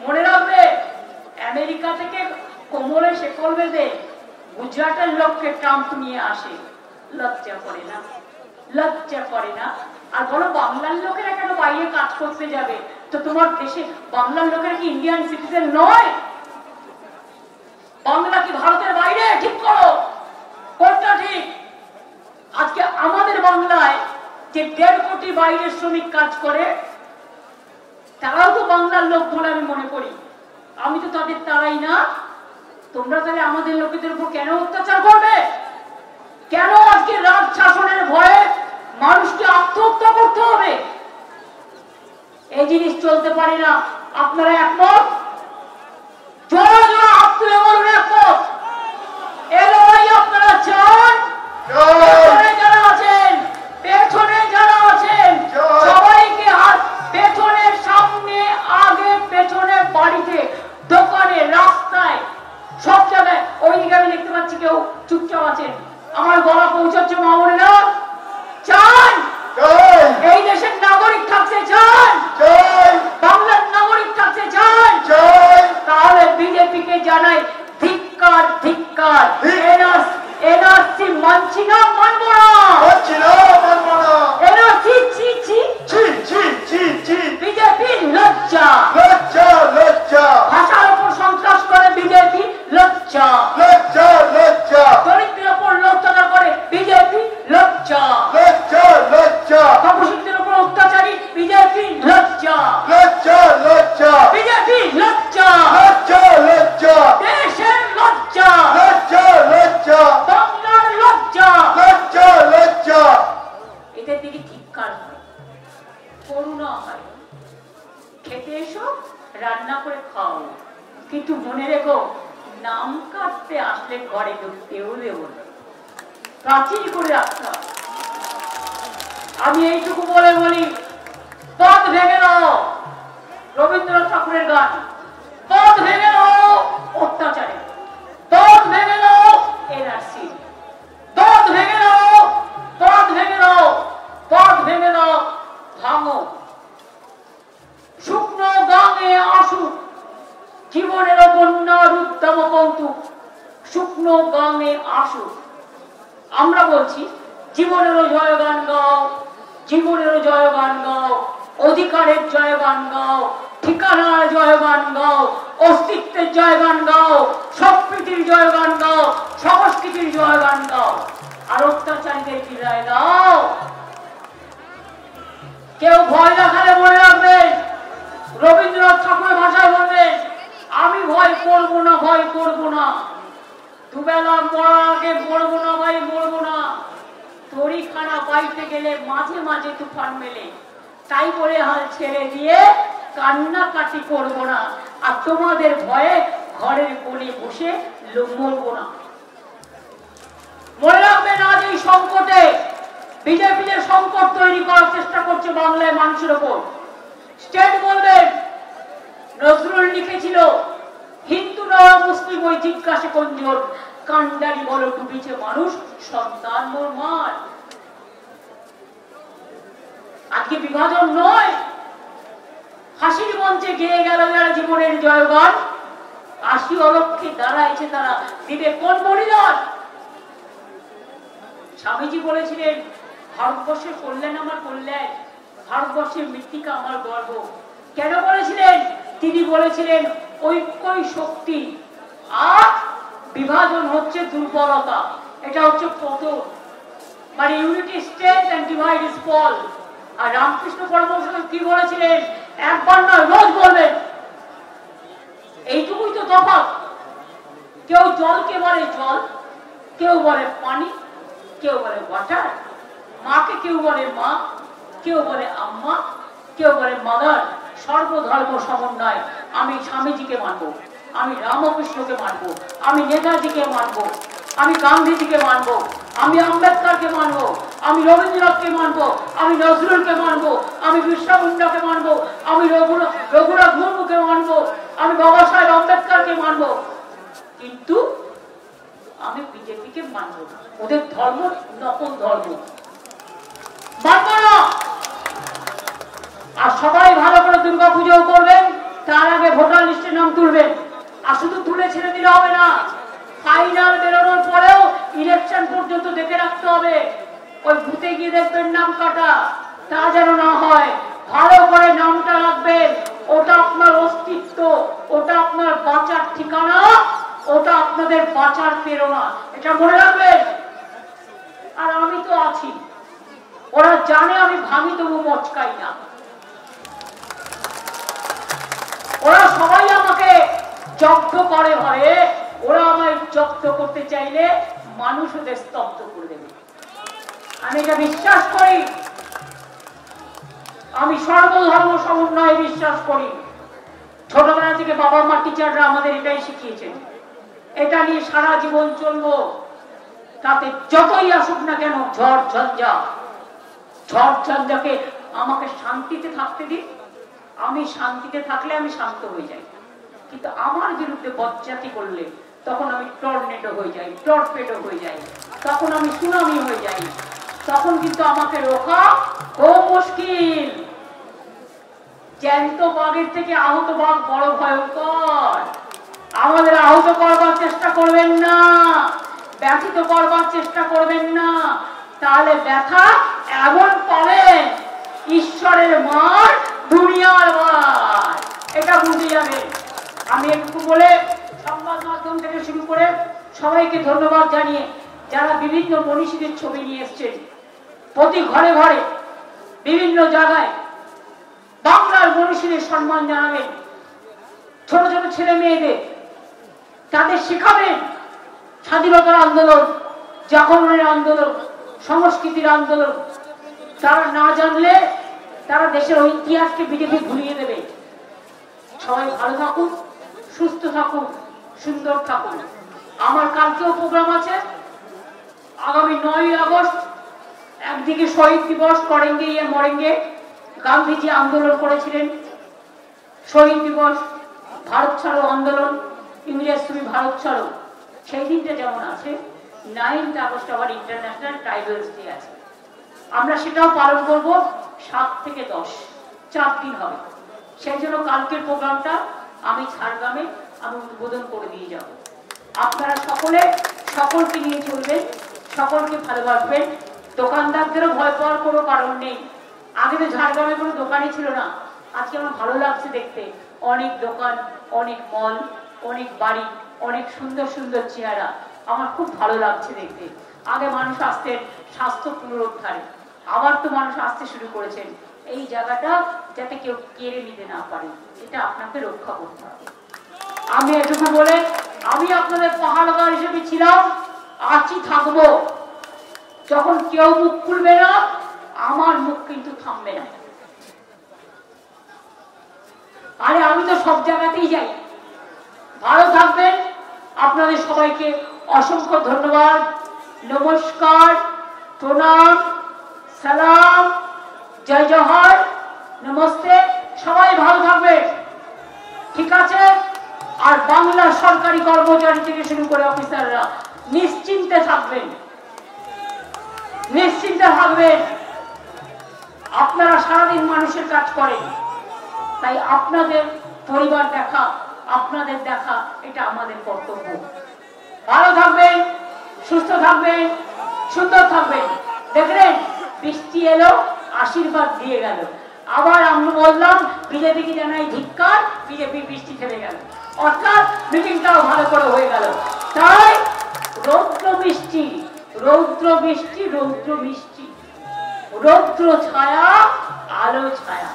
মনে রাখবে, আমেরিকা থেকে কোমরে শেকল বেঁধে গুজরাটের লোককে ট্রাম্প নিয়ে আসে, লজ্জা করে না? লজ্জা করে না? আর বলো বাংলার লোকেরা কেন বাইরে কাজ করতে যাবে? তো তোমার দেশে বাংলার লোকেরা কি ইন্ডিয়ান সিটিজেন নয়? বাংলা কি ভারতের বাইরে? ঠিক করো, কোনটা ঠিক? আজকে আমাদের বাংলায় যে 1.5 কোটি বাইরের শ্রমিক কাজ করে, তারাও তো বাংলার লোক বলে আমি মনে করি। আমি তো তাদের তারাই না। তোমরা তাহলে আমাদের লোকেদের উপর কেন অত্যাচার করবে? কেন আজকে রাজ শাসনের ভয়ে মানুষকে আত্মহত্যা করতে হবে? এই জিনিস চলতে পারে না। আপনারা একমত? জোড়া জোড়া হাত তুলে বলুন একমত। এ লড়াই আপনারা চান? পেছনে যারা আছেন, পেছনে যারা আছেন সবাইকে হাত, পেছনের সামনে, আগে পেছনে, বাড়িতে, দোকানে, রাস্তায়, সব জায়গায়। ওইদিকে আমি দেখতে পাচ্ছি কেউ চুপচাপ আছেন। আমার গলা পৌঁছাচ্ছে মা বোনেরা? চান এই দেশের নাগরিক থাকতে চান? বাংলার নাগরিক থাকতে চান? তাহলে বিজেপিকে জানাই ধিক্কার, ধিক্কার। এনআরসি মানছি না, মানব না। এনআরসি ছি ছি ছি। বিজেপি লজ্জা, লজ্জা, লজ্জা। ভাষার উপর সন্ত্রাস করে বিজেপি লজ্জা, লজ্জা, লজ্জা। দরিদ্রের উপর অত্যাচার করে বিজেপি লজ্জা, লজ্জা, লজ্জা। তপশিলদের উপর অত্যাচারী বিজেপি লজ্জা, লজ্জা, লজ্জা। বিজেপি লজ্জা, লজ্জা, লজ্জা। দেশের লজ্জা, লজ্জা, লজ্জা। বাংলার লজ্জা, লজ্জা, লজ্জা। এদের দিকে ধিক্কার হয়, করুণা হয়। খেতে এসো, রান্না করে খাও, কিন্তু মনে রেখো নাম কাটতে আসলে ঘরে ঢুকতেও দেব না, প্রাচীর করে রাখতে হবে। আমি এইটুকু বলে বলি, পথ ভেঙে দাও, রবীন্দ্রনাথ ঠাকুরের গান। পথ ভেঙে দাও অত্যাচারে, পথ ভেঙে দাও এনআরসি, পথ ভেঙে দাও, পথ ভেঙে দাও, পথ ভেঙে দাও। ভাঙো, শুকনো গাঙে আসুক জীবনের বন্যার উদ্যম কৌতুক, শুকনো গাঙে আসুক। আমরা বলছি জীবনেরও জয়গান গাও, জীবনেরও জয়গান গাও, অধিকারের জয়গান গাও, ঠিকানার জয়গান গাও, অস্তিত্বের জয়গান গাও, সম্প্রীতির জয়গান গাও, সংস্কৃতির জয়গান গাও। আর অত্যাচারীদের বিদায় দাও। কেউ ভয় দেখালে মনে রাখবেন, রবীন্দ্রনাথ ঠাকুরের ভাষায় বলবেন, আমি ভয় করবো না, ভয় করবো না, দুবেলা মরার আগে মরবো না ভাই, মরবো না। তরিখানা পাইতে গেলে মাঝে মাঝে তুফান মেলে, তাই বলে হাল ছেড়ে দিয়ে কান্নাকাটি করবো না। আর তোমাদের ভয়ে ঘরের কোণে বসে মরবো না। মনে রাখবেন, আজ এই সংকটে বিজেপি যে সংকট তৈরি করার চেষ্টা করছে বাংলায় মানুষের ওপর। স্টেট বলবেন, নজরুল লিখেছিল, হিন্দু না মুসলিম ওই জিজ্ঞাসা কঞ্জোর, কান্ডারি বলো ডুবিছে মানুষ, সন্তান মোর মার। আজকে বিভাজন নয়, হাসির মঞ্চে গেয়ে গেল যারা জীবনের জয়গান, ৮০ অলক্ষে দাঁড়াইছে তারা, দিবে কোন বলিদান? স্বামীজি বলেছিলেন, ভারতবর্ষের কল্যাণ আমার কল্যাণ, ভারতবর্ষের মৃত্তিকা আমার গর্ব। কেন বলেছিলেন? তিনি বলেছিলেন ঐক্যই শক্তি, আর বিভাজন হচ্ছে দুর্বলতা, এটা হচ্ছে পতন। মানে unity strength and divide is fall. আর রামকৃষ্ণ পরমহংস কি বলেছিলেন? একবার নয়, রোজ বলবেন। এইটুকুই তো তফাৎ। কেউ জলকে বলে জল, কেউ বলে পানি, কেউ বলে ওয়াটার, মাকে কেউ বলে মা, কেউ বলে আম্মা, কেউ বলে মাদার। সর্বধর্ম সমন্বয়। আমি স্বামীজিকে মানব, আমি রামকৃষ্ণকে মানব, আমি নেতাজিকে মানব, আমি গান্ধীজিকে মানব, আমি আম্বেদকরকে মানব, আমি রবীন্দ্রনাথকে মানব, আমি নজরুলকে মানব, আমি বিরসা মুন্ডাকে মানব, আমি রঘুনাথ মুর্মুকে মানব, আমি বাবা সাহেব আম্বেদকরকে মানব, কিন্তু আমি বিজেপিকে মানব না। ওদের ধর্ম নকল ধর্ম, মানব না। আর সবাই ভালো করে দুর্গা পুজো করবেন, তার আগে ভোটার লিস্টে নাম তুলবেন। আর শুধু তুলে ছেড়ে দিলে হবে না, ফাইনাল বেরোনোর পরেও ইলেকশন পর্যন্ত দেখে রাখতে হবে। ওই বুথে গিয়ে দেখবেন নাম কাটা, তা যেন না হয়। ভালো করে নামটা রাখবেন, ওটা আপনার অস্তিত্ব, ওটা আপনার বাঁচার ঠিকানা, ওটা আপনাদের বাঁচার প্রেরণা, এটা মনে রাখবেন। আর আমি তো আছি, ওরা জানে আমি ভাঙি তবু মচকাই না। ওরা সবাই আমাকে জব্দ করে ভয়ে, ওরা আমায় জব্দ করতে চাইলে মানুষ ওদের স্তব্ধ করে দেবে। আমি এটা বিশ্বাস করি, আমি সর্বধর্ম সমন্বয়ে বিশ্বাস করি। ছোটবেলা থেকে বাবা মা টিচাররা আমাদের এটাই শিখিয়েছেন, এটা নিয়ে সারা জীবন চলবো। তাতে যতই আসুক না কেন ঝড় ঝঞ্ঝা, ঝড় ঝঞ্ঝাকে আমাকে শান্তিতে থাকতে দিন। আমি শান্তিতে থাকলে আমি শান্ত হয়ে যাই, কিন্তু আমার বিরুদ্ধে বজ্জাতি করলে তখন আমি টর্নেডো হয়ে যাই, টর্পেডো হয়ে যাই, তখন আমি সুনামি হয়ে যাই। তখন কিন্তু আমাকে রোখা খুব মুশকিল। জ্যান্ত বাঘের থেকে আহত বাঘ বড় ভয়ঙ্কর। আমাদের আহত করবার চেষ্টা করবেন না, ব্যথিত করবার চেষ্টা করবেন না, তাহলে ব্যথা এমন পাবেন ঈশ্বরের মার দুনিয়ার মার, এটা বুঝে যাবে। আমি একটু বলে সংবাদ মাধ্যম থেকে শুরু করে সবাইকে ধন্যবাদ জানিয়ে, যারা বিভিন্ন মনীষীদের ছবি নিয়ে এসছেন, প্রতি ঘরে ঘরে বিভিন্ন জায়গায় বাংলার মনীষীদের সম্মান জানাবেন। ছোট ছোট ছেলে মেয়েদের তাদের শেখাবেন স্বাধীনতার আন্দোলন, জাগরণের আন্দোলন, সংস্কৃতির আন্দোলন। তারা না জানলে তারা দেশের ইতিহাসকে বিজেপি ভুলিয়ে দেবে। সবাই ভালো থাকুন, সুস্থ থাকুন, সুন্দর থাকুন। আমার কালকেও প্রোগ্রাম আছে, আগামী 9ই আগস্ট। একদিকে শহীদ দিবস, করেঙ্গে ইয়ে মরেঙ্গে, গান্ধীজি আন্দোলন করেছিলেন। শহীদ দিবস, ভারত ছাড়ো আন্দোলন, ইংরেজ তুমি ভারত ছাড়ো। সেই দিনটা যেমন আছে, 9th আগস্ট আবার ইন্টারন্যাশনাল ট্রাইবালস ডে আছে। আমরা সেটাও পালন করব 7 থেকে 10, 4 দিন হবে। সেই জন্য কালকের প্রোগ্রামটা আমি ঝাড়গ্রামে আমি উদ্বোধন করে দিয়ে যাব। আপনারা সকলে সকলকে নিয়ে চলবেন, সকলকে ভালোবাসবেন। দোকানদারদেরও ভয় পাওয়ার কোনো কারণ নেই। আগে তো ঝাড়গ্রামে কোনো দোকানই ছিল না, আজকে আমার ভালো লাগছে দেখতে। অনেক দোকান, অনেক মল, অনেক বাড়ি, অনেক সুন্দর সুন্দর চেহারা, আমার খুব ভালো লাগছে দেখতে। আগে মানুষ আসতেন স্বাস্থ্য পুনরুদ্ধারে, আবার তো মানুষ আসতে শুরু করেছেন। এই জায়গাটা যাতে কেউ কেড়ে নিতে না পারে, এটা আপনাকে রক্ষা করতে হবে। আমি এটুকু বলে, আমি আপনাদের পাহাড়গার হিসেবে ছিলাম, আছি, থাকবো। যখন কেউ মুখ খুলবে না, আমার মুখ কিন্তু থামবে না। আরে আমি তো সব জায়গাতেই যাই। ভালো থাকবেন। আপনাদের সবাইকে অসংখ্য ধন্যবাদ, নমস্কার, প্রণাম, সালাম, জয় জওহর, নমস্তে। সবাই ভালো থাকবেন, ঠিক আছে? আর বাংলার সরকারি কর্মচারী থেকে শুরু করে অফিসাররা নিশ্চিন্তে থাকবেন, নিশ্চিন্তে থাকবেন। আপনারা সারাদিন মানুষের কাজ করেন, তাই আপনাদের পরিবার দেখা, আপনাদের দেখা, এটা আমাদের কর্তব্য। ভালো থাকবেন, সুস্থ থাকবেন, সুন্দর থাকবেন। দেখলেন বৃষ্টি এলো, আশীর্বাদ দিয়ে গেল। আবার আমরা বললাম বিজেপিকে জানাই ধিক্কার, বিজেপি বৃষ্টি থেমে গেল, অর্থাৎ মিটিংটাও ভালো করে হয়ে গেল। তাই রৌদ্র বৃষ্টি, রৌদ্র বৃষ্টি, রৌদ্র বৃষ্টি, রৌদ্র ছায়া, আলো ছায়া।